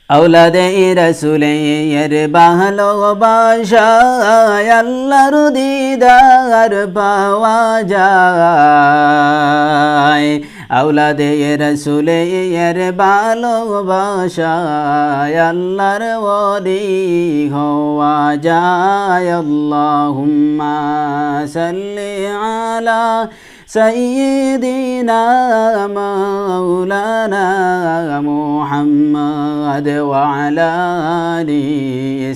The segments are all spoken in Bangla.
আওলাদে রাসূলের ভালোবাসায় আল্লাহর দিদার পাওয়া যায়। আওলাদে রাসূলের ভালোবাসায় আল্লাহর ওলি হওয়া যায়। আল্লাহুম্মা সাল্লি আলা سيدنا مولانا محمد وعلى آل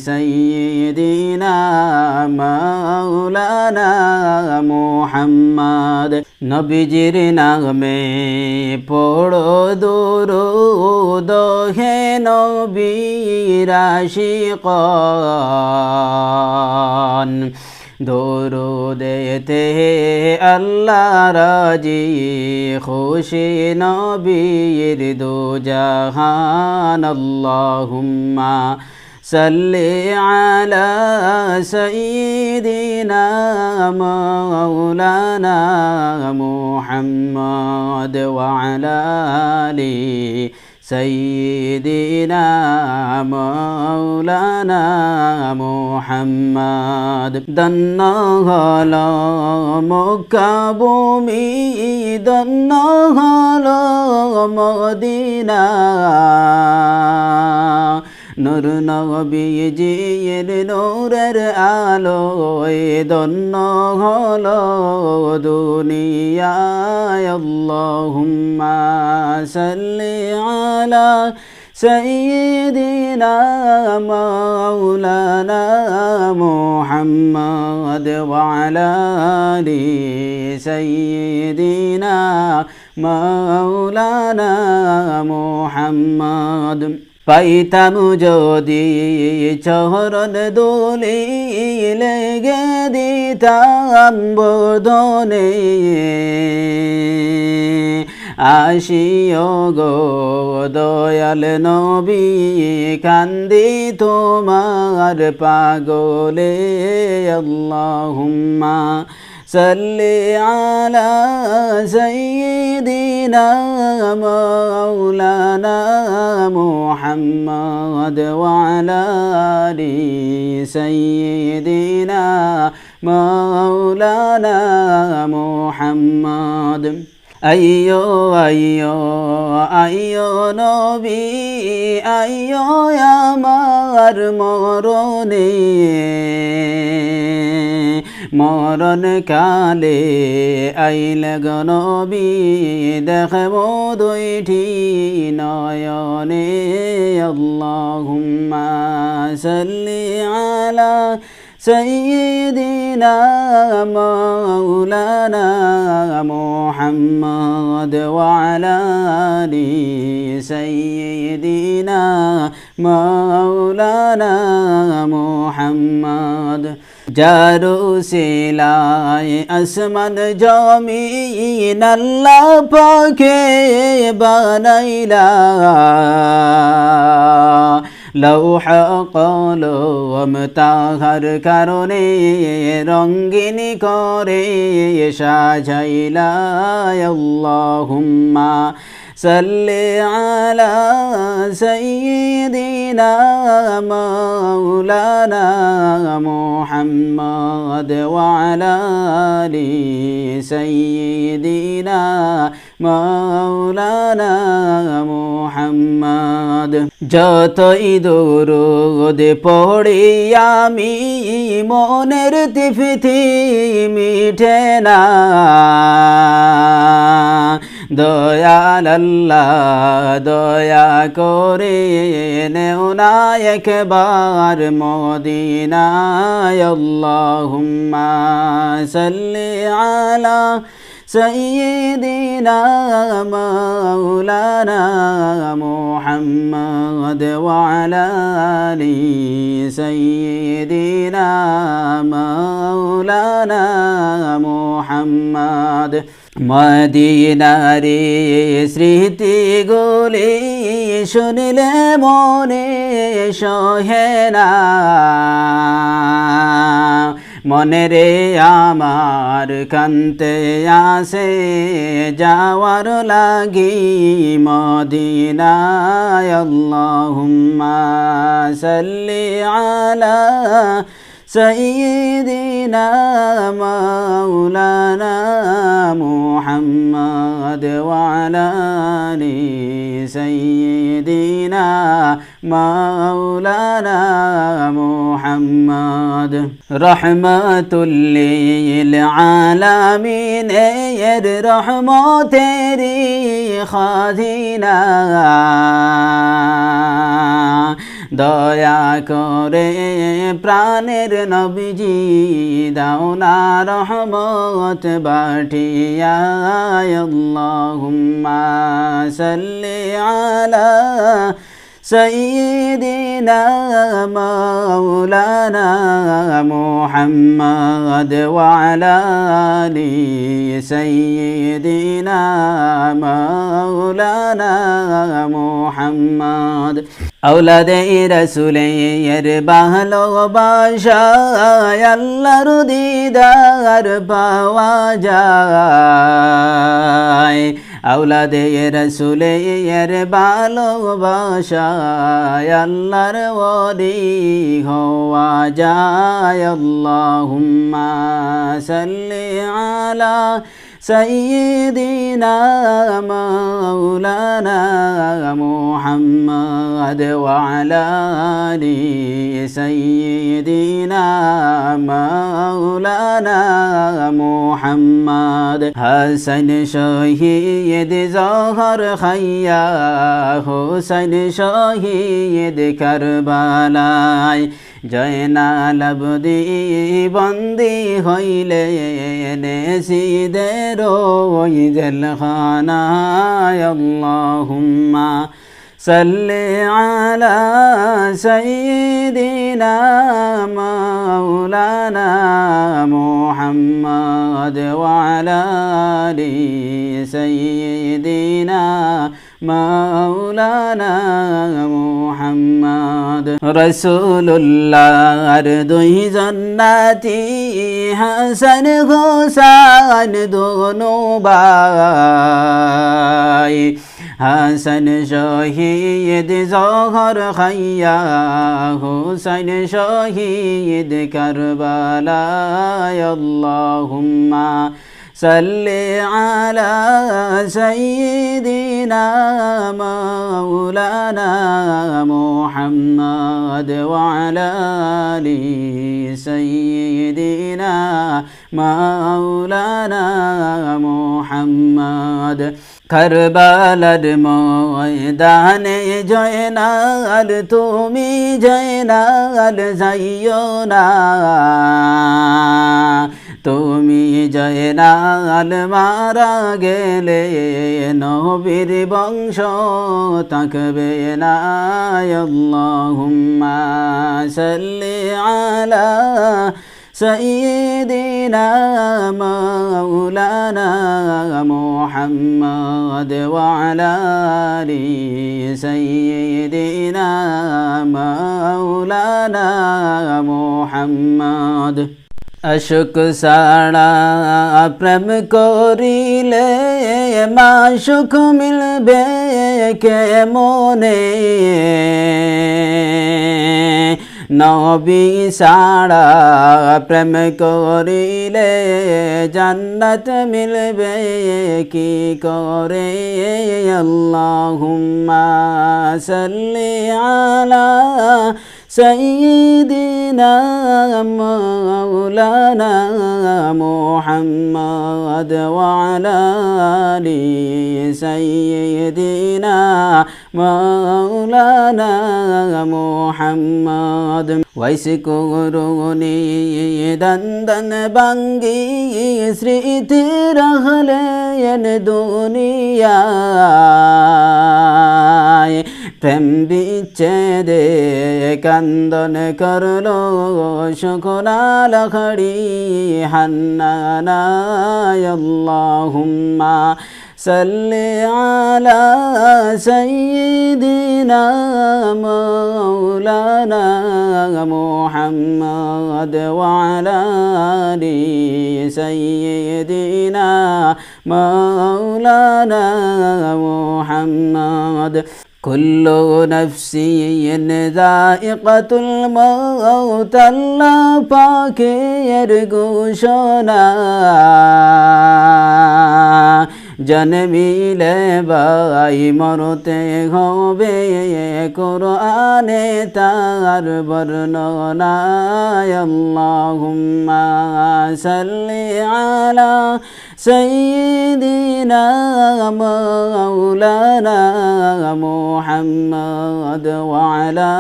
سيدنا مولانا محمد নবীজির নামে পড়ো দুরূদ হে নবীর আশিকান। দরুদেতে আল্লাহ রাজি খুশি নবীর দু জাহান। আল্লাহুম্মা সাল্লি আলা সাইয়্যিদিনা মাওলানা মুহাম্মদ ওয়া আলা আলি سيدنا مولانا محمد دنا هلا مكة بومي دنا هلا مدينة নূর নবীজির নূরের আলোয় ধন্য হলো দুনিয়ায়। আল্লাহুম্মা সাল্লি আলা সাইয়্যিদিনা মাওলানা মুহাম্মদ ওয়া আলা আলি সাইয়্যিদিনা মাওলানা মুহাম্মদ। পাইতাম যদি চরণ দোলে লেগে দিতাম বোধনে আসিও গো দয়াল নবী কান্দি তোমার পাগলে। আল্লাহুম্মা সাল্লি আলা সাইয়্যিদিনা মাওলানা মুহাম্মদ ওয়া আলা আলি সাইয়্যিদিনা মাওলানা মুহাম্মদ। আইয়ো আইয়ো আইয়ো নবী আইয়ো আমার মরণে মরণ কালে আইলে গো নবী দেখব দুইটি নয়নে। আল্লাহুম্মা সাল্লি আলা سيدنا مولانا محمد وعلى آل سيدنا مولانا محمد। যারু সিলাই আসমান জমিন আল্লাহ পাকে বানাইলা লৌহা কলম তাহার কারণে রঙ্গিন করে সাজাইলা। আল্লাহুম্মা সাল্লি আলা সাইয়্যিদিনা মাওলানা মুহাম্মদ ওয়া আলা আলি সাইয়্যিদিনা মাওলানা মুহাম্মদ। যতই দরুদ পড়ি আমি মনের তৃপ্তি মিটে না। দয়াল আল্লাহ দয়া করে নেও না একবার মদিনায়। আল্লাহুম্মা সাল্লি আলা سيدنا مولانا محمد وعلى آل سيدنا مولانا محمد। মদিনারে স্মৃতি গুলি শুনিলে মনে সহে না। মনে রে আমার কান্তে আসে যাওয়ার লাগি মদিনায় আল্লাহুম্মা সাল্লি আলা সাইয়্যিদিনা মাওলানা মুহাম্মদ ওয়া আলা আলি সাইয়্যিদিনা মাওলানা মুহাম্মদ রহমাতুল লিল আলামিন এর রহমতেরি খাজিনা দয়া করে প্রাণের নবীজি দাও না রহমত বাটিয়া আল্লাহুম্মা সাল্লি আলা সাইয়্যিদিনা মাওলানা মুহাম্মদ ওয়া আলা আলি সাইয়্যিদিনা মাওলানা মুহাম্মদ আওলাদে রাসূলের ভালোবাসায় আল্লাহর দিদার পাওয়া যায় আওলাদে রাসূলের ভালোবাসায় আল্লাহর ওলি হওয়া যায় আল্লাহুম্মা সাল্লি আলা সাইয়্যিদিনা মাওলানা মুহাম্মদ ওয়া আলা আলি সাইয়্যিদিনা মাওলানা মুহাম্মদ হাসান শহীদ জহর খাইয়া হোসেন শহীদ কারবালায় জয়নাল আবদি বন্দি হইলেন সিদের ওই জেলখানায় আল্লাহুম্মা সাল্লি আলা সাইয়্যিদিনা মাওলানা মুহাম্মদ ওয়া আলা আলি সাইয়্যিদিনা মাওলানা মুহাম্মদ রাসূলুল্লাহর দুই জান্নাতি হাসান হোসেন দোনো ভাই হাসান শহীদ জহর খাইয়া হোসেন শহীদ কারবালায় আল্লাহুম্মা সাল্লি আলা সাইয়্যিদিনা মাওলানা মুহাম্মদ ওয়া আলা আলি সাইয়্যিদিনা মাওলানা মুহাম্মদ কারবালার ময়দানে জয়নাল তুমি জয়নাল যাইও না তুমি জয়নাল মারা গেলে নবীর বংশ থাকবে না আল্লাহুম্মা সাল্লি আলা সাইয়্যিদিনা মাওলানা মুহাম্মদ ওয়া আলা আলি সাইয়্যিদিনা মাওলানা মুহাম্মদ আশুক সাড়া প্রেম করিলে মাশুক মিলবে কে মনে নবী সাড়া প্রেম করিলে জান্নাত মিলবে কি করে আল্লাহুম্মা সাল্লি আলা সাইয়্যিদিনা মাওলানা মুহাম্মদ ওয়া আলা আলি সাইয়্যিদিনা মাওলানা মুহাম্মদ ওয়াইস করুনি দন্দন বাঙ্গি স্মৃতি রহলেন দুনিয়ায় প্রেম বিচ্ছেদে কান্দন করলো শুকনাল খড়ি হান্নানায় আল্লাহুম্মা সাল্লি আলা সাইয়্যিদিনা مولانا محمد وعلى آل سيدنا مولانا محمد كل نفس ذائقة الموت আল্লাহ পাকের ঘোষণা জন্মিলে বাই মরতে হবে কোরআনে তার বর্ণনা আল্লাহুম্মা সাল্লি আলা সাইয়্যিদিনা মাওলানা মুহাম্মদ ওয়া আলা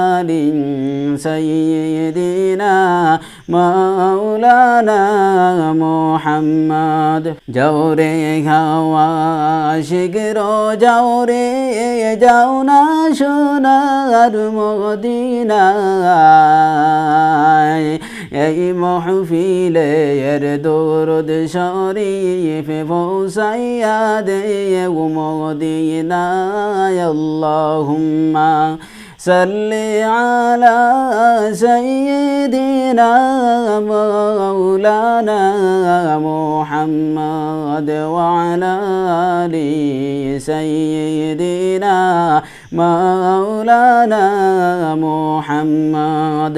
আলি সাইয়্যিদিনা মাওলানা মুহাম্মদ যাও রে হাওয়া শিগর যাও রে যাও না সোনার মদিনায় এই মাহফিলের দরুদ শরীফ পৌঁছাইয়া দে মদিনায় আল্লাহুম্মা সাল্লি আলা সাইয়্যিদিনা মাওলানা মুহাম্মদ ওয়া আলা আলি সাইয়্যিদিনা মাওলানা মুহাম্মদ